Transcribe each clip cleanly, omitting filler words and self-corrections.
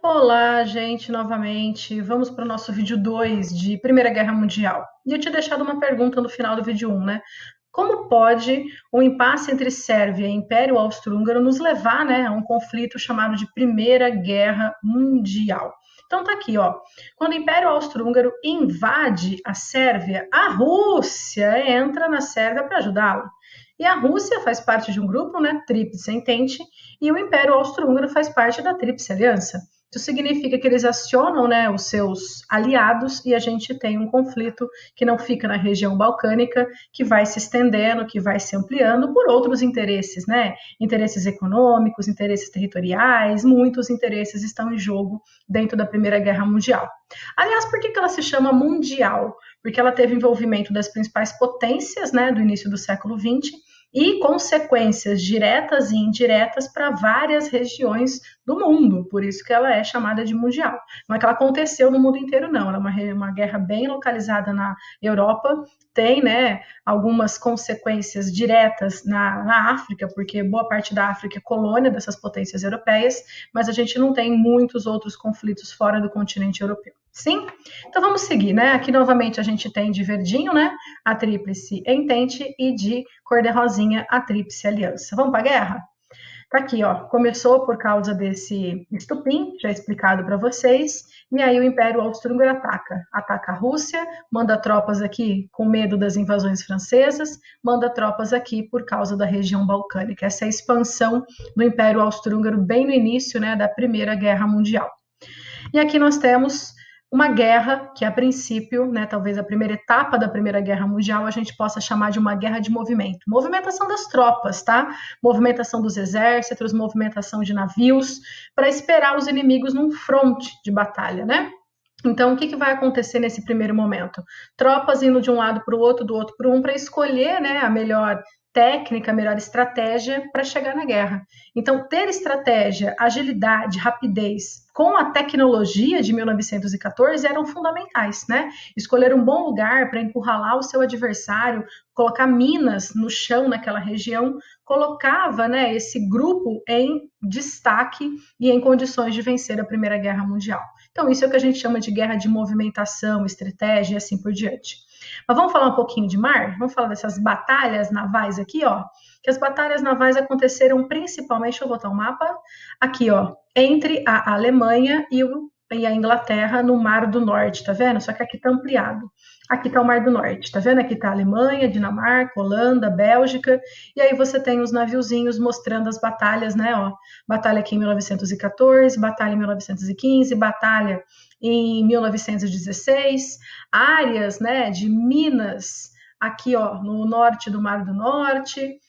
Olá, gente, novamente. Vamos para o nosso vídeo 2 de Primeira Guerra Mundial. E eu tinha deixado uma pergunta no final do vídeo 1, né? Como pode o impasse entre Sérvia e Império Austro-Húngaro nos levar, né, a um conflito chamado de Primeira Guerra Mundial? Então tá aqui, ó. Quando o Império Austro-Húngaro invade a Sérvia, a Rússia entra na Sérvia para ajudá-la. E a Rússia faz parte de um grupo, né, Tríplice Entente, e o Império Austro-Húngaro faz parte da Tríplice Aliança. Isso significa que eles acionam, né, os seus aliados e a gente tem um conflito que não fica na região balcânica, que vai se estendendo, que vai se ampliando por outros interesses, né? Interesses econômicos, interesses territoriais, muitos interesses estão em jogo dentro da Primeira Guerra Mundial. Aliás, por que ela se chama mundial? Porque ela teve envolvimento das principais potências, né, do início do século XX e consequências diretas e indiretas para várias regiões do mundo, por isso que ela é chamada de mundial. Não é que ela aconteceu no mundo inteiro, não, ela é uma guerra bem localizada na Europa, tem, né, algumas consequências diretas na África, porque boa parte da África é colônia dessas potências europeias, mas a gente não tem muitos outros conflitos fora do continente europeu. Sim? Então vamos seguir, né? Aqui novamente a gente tem de verdinho, né? A Tríplice Entente e de cor de rosinha a Tríplice Aliança. Vamos para a guerra? Tá aqui, ó. Começou por causa desse estupim, já explicado para vocês, e aí o Império Austro-Húngaro ataca a Rússia, manda tropas aqui com medo das invasões francesas, manda tropas aqui por causa da região balcânica. Essa é a expansão do Império Austro-Húngaro bem no início, né, da Primeira Guerra Mundial. E aqui nós temos uma guerra que, a princípio, né, talvez a primeira etapa da Primeira Guerra Mundial, a gente possa chamar de uma guerra de movimento. Movimentação das tropas, tá? Movimentação dos exércitos, movimentação de navios, para esperar os inimigos num fronte de batalha, né? Então, o que vai acontecer nesse primeiro momento? Tropas indo de um lado para o outro, do outro para um, para escolher, né, a melhor técnica, a melhor estratégia para chegar na guerra. Então, ter estratégia, agilidade, rapidez com a tecnologia de 1914 eram fundamentais, né? Escolher um bom lugar para encurralar o seu adversário, colocar minas no chão naquela região, colocava, né, esse grupo em destaque e em condições de vencer a Primeira Guerra Mundial. Então, isso é o que a gente chama de guerra de movimentação, estratégia e assim por diante. Mas vamos falar um pouquinho de mar? Vamos falar dessas batalhas navais aqui, ó. Que as batalhas navais aconteceram principalmente, deixa eu botar um mapa, aqui, ó, entre a Alemanha e a Inglaterra no Mar do Norte, tá vendo? Só que aqui tá ampliado. Aqui tá o Mar do Norte, tá vendo? Aqui tá a Alemanha, Dinamarca, Holanda, Bélgica, e aí você tem os naviozinhos mostrando as batalhas, né, ó. Batalha aqui em 1914, batalha em 1915, batalha em 1916, áreas, né, de minas aqui, ó, no norte do Mar do Norte,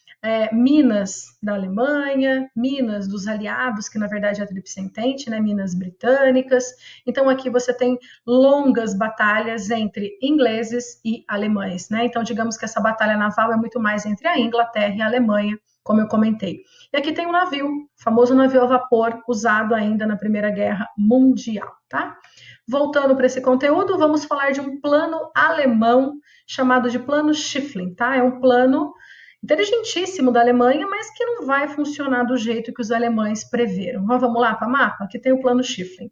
minas da Alemanha, minas dos aliados, que na verdade é a Tríplice Entente, né, minas britânicas. Então aqui você tem longas batalhas entre ingleses e alemães, né? Então digamos que essa batalha naval é muito mais entre a Inglaterra e a Alemanha, como eu comentei. E aqui tem um navio, o famoso navio a vapor, usado ainda na Primeira Guerra Mundial, tá? Voltando para esse conteúdo, vamos falar de um plano alemão chamado de Plano Schiffling, tá? É um plano inteligentíssimo da Alemanha, mas que não vai funcionar do jeito que os alemães preveram. Então, vamos lá para o mapa? Aqui tem o Plano Schiffling.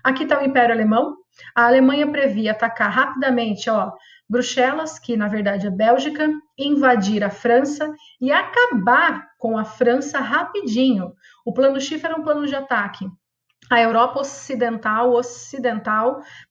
Aqui está o Império Alemão. A Alemanha previa atacar rapidamente, ó, Bruxelas, que na verdade é Bélgica, invadir a França e acabar com a França rapidinho. O Plano Schiffling era um plano de ataque a Europa ocidental,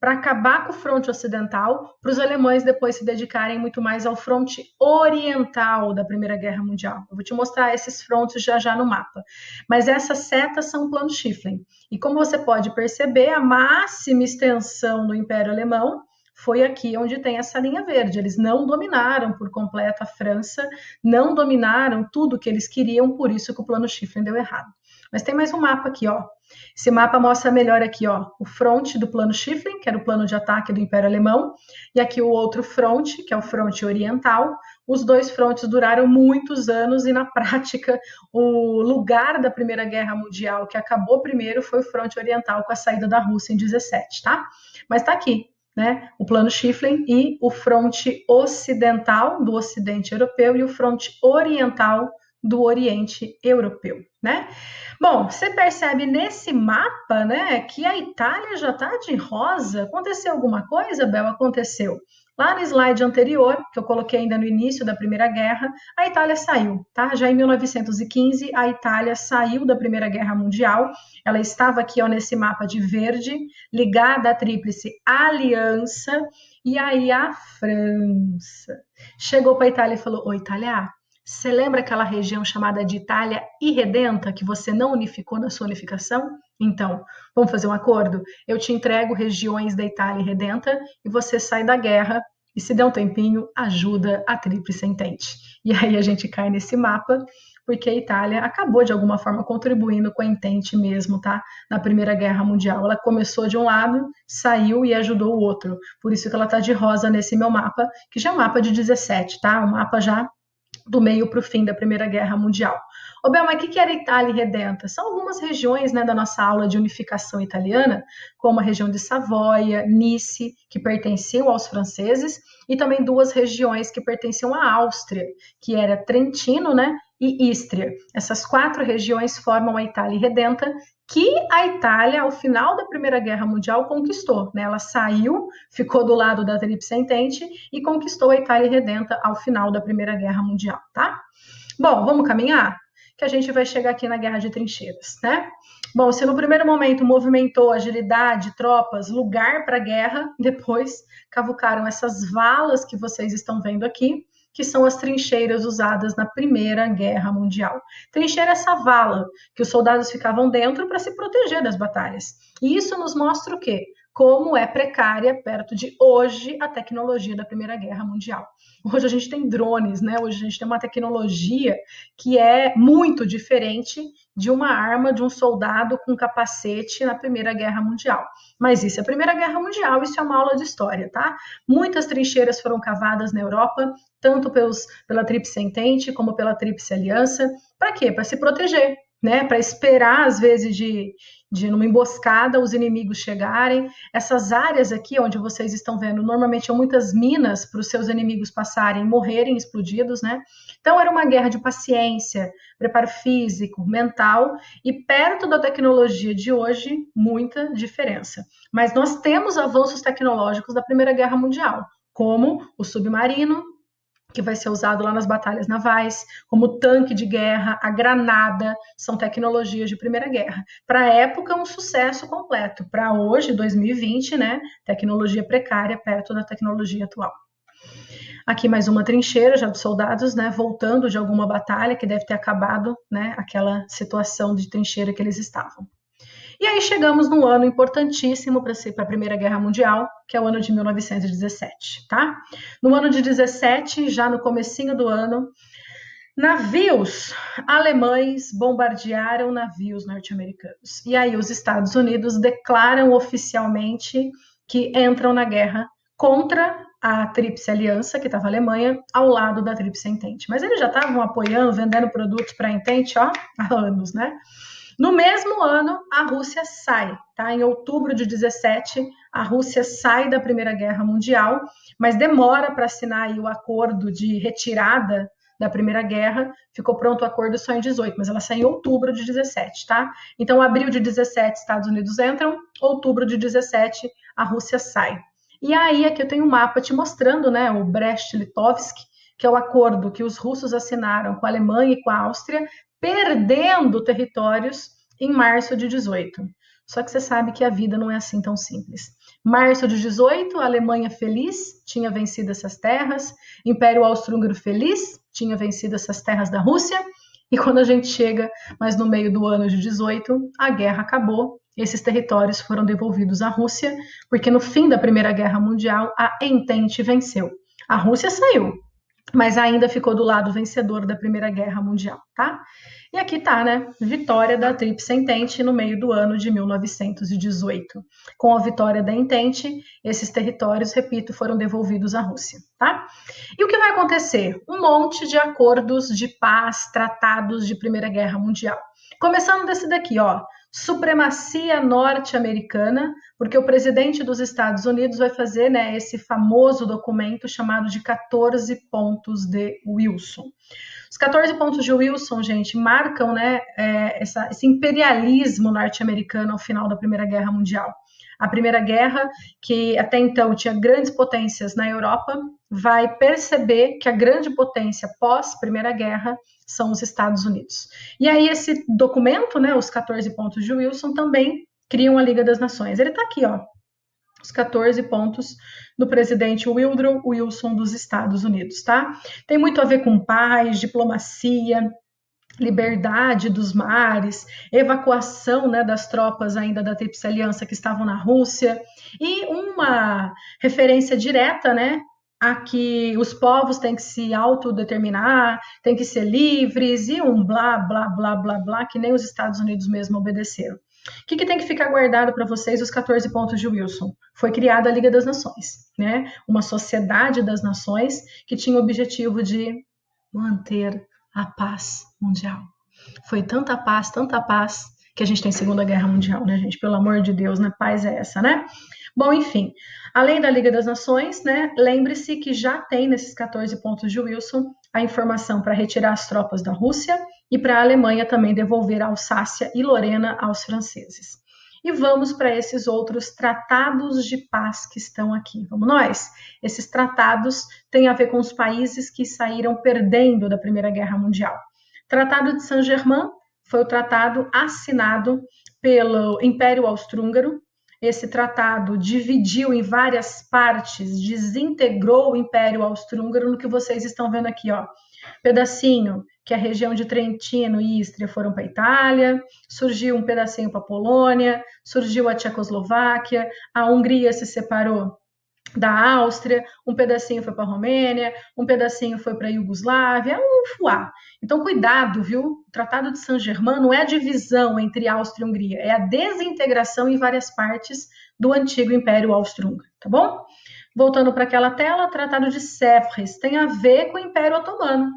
para acabar com o fronte ocidental, para os alemães depois se dedicarem muito mais ao fronte oriental da Primeira Guerra Mundial. Eu vou te mostrar esses frontes já no mapa. Mas essas setas são o Plano Schiffling. E como você pode perceber, a máxima extensão do Império Alemão foi aqui onde tem essa linha verde. Eles não dominaram por completo a França, não dominaram tudo que eles queriam, por isso que o Plano Schiffling deu errado. Mas tem mais um mapa aqui, ó. Esse mapa mostra melhor aqui, ó, o fronte do Plano Schiffling, que era o plano de ataque do Império Alemão, e aqui o outro fronte, que é o fronte oriental. Os dois frontes duraram muitos anos e, na prática, o lugar da Primeira Guerra Mundial que acabou primeiro foi o fronte oriental com a saída da Rússia em 17, tá? Mas tá aqui, né? O Plano Schiffling e o fronte ocidental do Ocidente Europeu e o fronte oriental do Oriente Europeu, né? Bom, você percebe nesse mapa, né, que a Itália já está de rosa. Aconteceu alguma coisa, Bel? Aconteceu. Lá no slide anterior, que eu coloquei ainda no início da Primeira Guerra, a Itália saiu, tá? Já em 1915, a Itália saiu da Primeira Guerra Mundial. Ela estava aqui, ó, nesse mapa de verde, ligada à Tríplice Aliança. E aí a França chegou para a Itália e falou: Ô, Itália, você lembra aquela região chamada de Itália Irredenta, que você não unificou na sua unificação? Então, vamos fazer um acordo? Eu te entrego regiões da Itália Irredenta e você sai da guerra e, se der um tempinho, ajuda a Tríplice Entente. E aí a gente cai nesse mapa, porque a Itália acabou, de alguma forma, contribuindo com a Entente mesmo, tá? Na Primeira Guerra Mundial. Ela começou de um lado, saiu e ajudou o outro. Por isso que ela tá de rosa nesse meu mapa, que já é um mapa de 17, tá? Um mapa já do meio para o fim da Primeira Guerra Mundial. Ô, Bel, mas o que era Itália Irredenta? São algumas regiões, né, da nossa aula de unificação italiana, como a região de Savoia, Nice, que pertenciam aos franceses, e também duas regiões que pertenciam à Áustria, que era Trentino, né, e Ístria. Essas 4 regiões formam a Itália Irredenta, que a Itália, ao final da Primeira Guerra Mundial, conquistou, né? Ela saiu, ficou do lado da Tríplice Entente e conquistou a Itália Irredenta ao final da Primeira Guerra Mundial, tá? Bom, vamos caminhar? Que a gente vai chegar aqui na Guerra de Trincheiras, né? Bom, se no primeiro momento movimentou agilidade, tropas, lugar para a guerra, depois cavucaram essas valas que vocês estão vendo aqui, que são as trincheiras usadas na Primeira Guerra Mundial. Trincheira é essa vala que os soldados ficavam dentro para se proteger das batalhas. E isso nos mostra o quê? Como é precária, perto de hoje, a tecnologia da Primeira Guerra Mundial. Hoje a gente tem drones, né? Hoje a gente tem uma tecnologia que é muito diferente de uma arma de um soldado com capacete na Primeira Guerra Mundial. Mas isso é a Primeira Guerra Mundial, isso é uma aula de história, tá? Muitas trincheiras foram cavadas na Europa, tanto pela Tríplice Entente como pela Tríplice Aliança. Para quê? Para se proteger, né? Para esperar, às vezes, de numa emboscada, os inimigos chegarem. Essas áreas aqui, onde vocês estão vendo, normalmente são muitas minas para os seus inimigos passarem e morrerem explodidos, né? Então, era uma guerra de paciência, preparo físico, mental, e perto da tecnologia de hoje, muita diferença. Mas nós temos avanços tecnológicos da Primeira Guerra Mundial, como o submarino, que vai ser usado lá nas batalhas navais, como o tanque de guerra, a granada, são tecnologias de Primeira Guerra. Para a época, um sucesso completo. Para hoje, 2020, né, tecnologia precária perto da tecnologia atual. Aqui mais uma trincheira já dos soldados, né, voltando de alguma batalha que deve ter acabado, né, aquela situação de trincheira que eles estavam. E aí chegamos num ano importantíssimo para a Primeira Guerra Mundial, que é o ano de 1917, tá? No ano de 17, já no comecinho do ano, navios alemães bombardearam navios norte-americanos. E aí os Estados Unidos declaram oficialmente que entram na guerra contra a Tríplice Aliança, que estava a Alemanha, ao lado da Tríplice Entente. Mas eles já estavam apoiando, vendendo produtos para a Entente, ó, há anos, né? No mesmo ano, a Rússia sai, tá? Em outubro de 17, a Rússia sai da Primeira Guerra Mundial, mas demora para assinar aí o acordo de retirada da Primeira Guerra. Ficou pronto o acordo só em 18, mas ela sai em outubro de 17, tá? Então, abril de 17, Estados Unidos entram, outubro de 17, a Rússia sai. E aí, aqui eu tenho um mapa te mostrando, né, o Brest-Litovsk, que é o acordo que os russos assinaram com a Alemanha e com a Áustria, perdendo territórios em março de 18. Só que você sabe que a vida não é assim tão simples. Março de 18, a Alemanha feliz tinha vencido essas terras, Império Austro-Húngaro feliz tinha vencido essas terras da Rússia, e quando a gente chega mais no meio do ano de 18, a guerra acabou, esses territórios foram devolvidos à Rússia, porque no fim da Primeira Guerra Mundial, a Entente venceu. A Rússia saiu, mas ainda ficou do lado vencedor da Primeira Guerra Mundial, tá? E aqui tá, né? Vitória da Tríplice Entente no meio do ano de 1918. Com a vitória da Entente, esses territórios, repito, foram devolvidos à Rússia, tá? E o que vai acontecer? Um monte de acordos de paz, tratados de Primeira Guerra Mundial. Começando desse daqui, ó. supremacia norte-americana, porque o presidente dos Estados Unidos vai fazer, né, esse famoso documento chamado de 14 pontos de Wilson. Os 14 pontos de Wilson, gente, marcam, né, esse imperialismo norte-americano ao final da Primeira Guerra Mundial. A Primeira Guerra, que até então tinha grandes potências na Europa, vai perceber que a grande potência pós-Primeira Guerra são os Estados Unidos. E aí esse documento, né, os 14 pontos de Wilson, também criam a Liga das Nações. Ele está aqui, ó, os 14 pontos do presidente Woodrow Wilson dos Estados Unidos, tá? Tem muito a ver com paz, diplomacia, liberdade dos mares, evacuação, né, das tropas ainda da Tríplice Aliança que estavam na Rússia, e uma referência direta, né, a que os povos têm que se autodeterminar, têm que ser livres, e um blá, blá, blá, blá, blá, que nem os Estados Unidos mesmo obedeceram. O que tem que ficar guardado para vocês, os 14 pontos de Wilson? Foi criada a Liga das Nações, né? Uma sociedade das nações que tinha o objetivo de manter a paz mundial. Foi tanta paz, que a gente tem Segunda Guerra Mundial, né, gente? Pelo amor de Deus, né? Paz é essa, né? Bom, enfim, além da Liga das Nações, né, lembre-se que já tem nesses 14 pontos de Wilson a informação para retirar as tropas da Rússia e para a Alemanha também devolver a Alsácia e Lorena aos franceses. E vamos para esses outros tratados de paz que estão aqui. Vamos nós? Esses tratados têm a ver com os países que saíram perdendo da Primeira Guerra Mundial. Tratado de Saint-Germain foi o tratado assinado pelo Império Austro-Húngaro. Esse tratado dividiu em várias partes, desintegrou o Império Austro-Húngaro no que vocês estão vendo aqui, ó. Pedacinho, que a região de Trentino e Istria foram para a Itália, surgiu um pedacinho para a Polônia, surgiu a Tchecoslováquia, a Hungria se separou da Áustria, um pedacinho foi para a Romênia, um pedacinho foi para a Iugoslávia, fuá. Então, cuidado, viu? O Tratado de Saint-Germain não é a divisão entre Áustria e Hungria, é a desintegração em várias partes do antigo Império Austro-Húngaro, tá bom? Voltando para aquela tela, o Tratado de Sèvres tem a ver com o Império Otomano.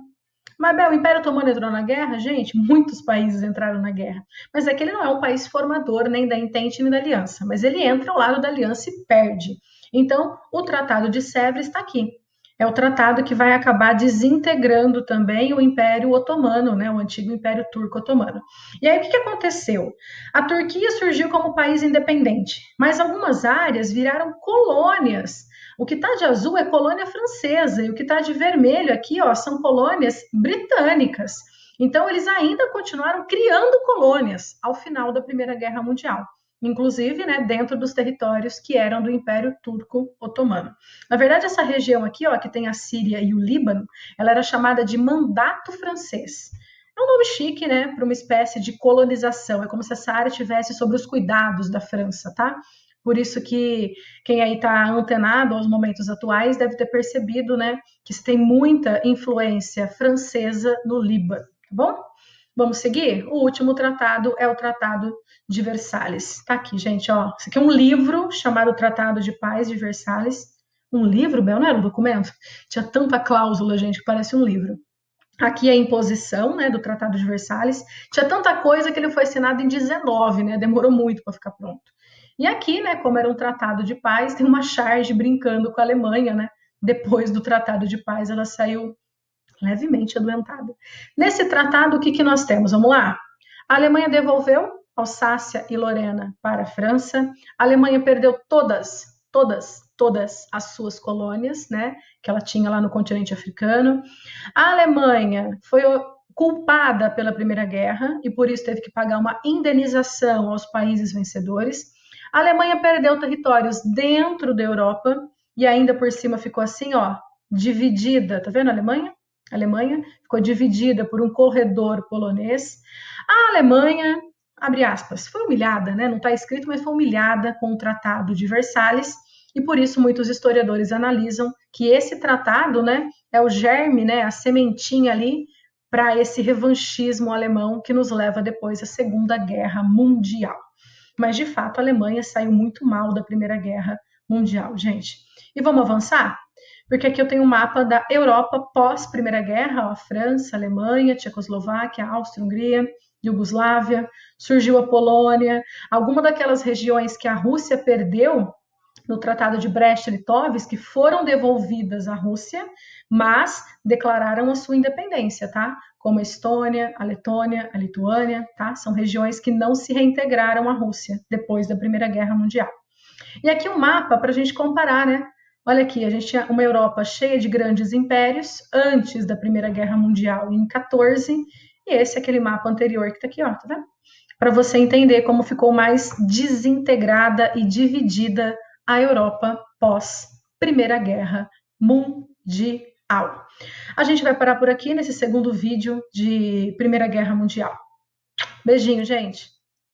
Mas, Bel, o Império Otomano entrou na guerra? Gente, muitos países entraram na guerra. Mas é que ele não é um país formador nem da Entente nem da Aliança, mas ele entra ao lado da Aliança e perde. Então, o Tratado de Sèvres está aqui. É o tratado que vai acabar desintegrando também o Império Otomano, né, o antigo Império Turco-Otomano. E aí, o que aconteceu? A Turquia surgiu como país independente, mas algumas áreas viraram colônias. O que está de azul é colônia francesa e o que está de vermelho aqui, ó, são colônias britânicas. Então, eles ainda continuaram criando colônias ao final da Primeira Guerra Mundial. Inclusive, né, dentro dos territórios que eram do Império Turco-Otomano. Na verdade, essa região aqui, ó, que tem a Síria e o Líbano, ela era chamada de Mandato Francês. É um nome chique, né, para uma espécie de colonização. É como se essa área estivesse sob os cuidados da França, tá? Por isso que quem aí está antenado aos momentos atuais deve ter percebido, né, que se tem muita influência francesa no Líbano, tá bom? Vamos seguir? O último tratado é o Tratado de Versalhes. Tá aqui, gente, ó. Isso aqui é um livro chamado Tratado de Paz de Versalhes. Um livro, Bel, não era um documento? Tinha tanta cláusula, gente, que parece um livro. Aqui é a imposição, né, do Tratado de Versalhes. Tinha tanta coisa que ele foi assinado em 19, né? Demorou muito para ficar pronto. E aqui, né, como era um tratado de paz, tem uma charge brincando com a Alemanha, né? Depois do Tratado de Paz, ela saiu levemente adoentada. Nesse tratado, o que nós temos? Vamos lá? A Alemanha devolveu Alsácia e Lorena para a França. A Alemanha perdeu todas as suas colônias, né, que ela tinha lá no continente africano. A Alemanha foi culpada pela Primeira Guerra e por isso teve que pagar uma indenização aos países vencedores. A Alemanha perdeu territórios dentro da Europa e ainda por cima ficou assim, ó, dividida. Tá vendo a Alemanha? A Alemanha ficou dividida por um corredor polonês. A Alemanha, abre aspas, foi humilhada, né? Não está escrito, mas foi humilhada com o Tratado de Versalhes, e por isso muitos historiadores analisam que esse tratado, né, é o germe, né, a sementinha ali para esse revanchismo alemão que nos leva depois à Segunda Guerra Mundial. Mas, de fato, a Alemanha saiu muito mal da Primeira Guerra Mundial, gente. E vamos avançar? Porque aqui eu tenho um mapa da Europa pós-Primeira Guerra, ó, França, Alemanha, Tchecoslováquia, Áustria, Hungria, Iugoslávia, surgiu a Polônia, alguma daquelas regiões que a Rússia perdeu no Tratado de Brest-Litovsk, que foram devolvidas à Rússia, mas declararam a sua independência, tá? Como a Estônia, a Letônia, a Lituânia, tá? São regiões que não se reintegraram à Rússia depois da Primeira Guerra Mundial. E aqui um mapa para a gente comparar, né? Olha aqui, a gente tinha uma Europa cheia de grandes impérios antes da Primeira Guerra Mundial, em 14, e esse é aquele mapa anterior que está aqui, ó, tá vendo? Para você entender como ficou mais desintegrada e dividida a Europa pós Primeira Guerra Mundial. A gente vai parar por aqui nesse segundo vídeo de Primeira Guerra Mundial. Beijinho, gente!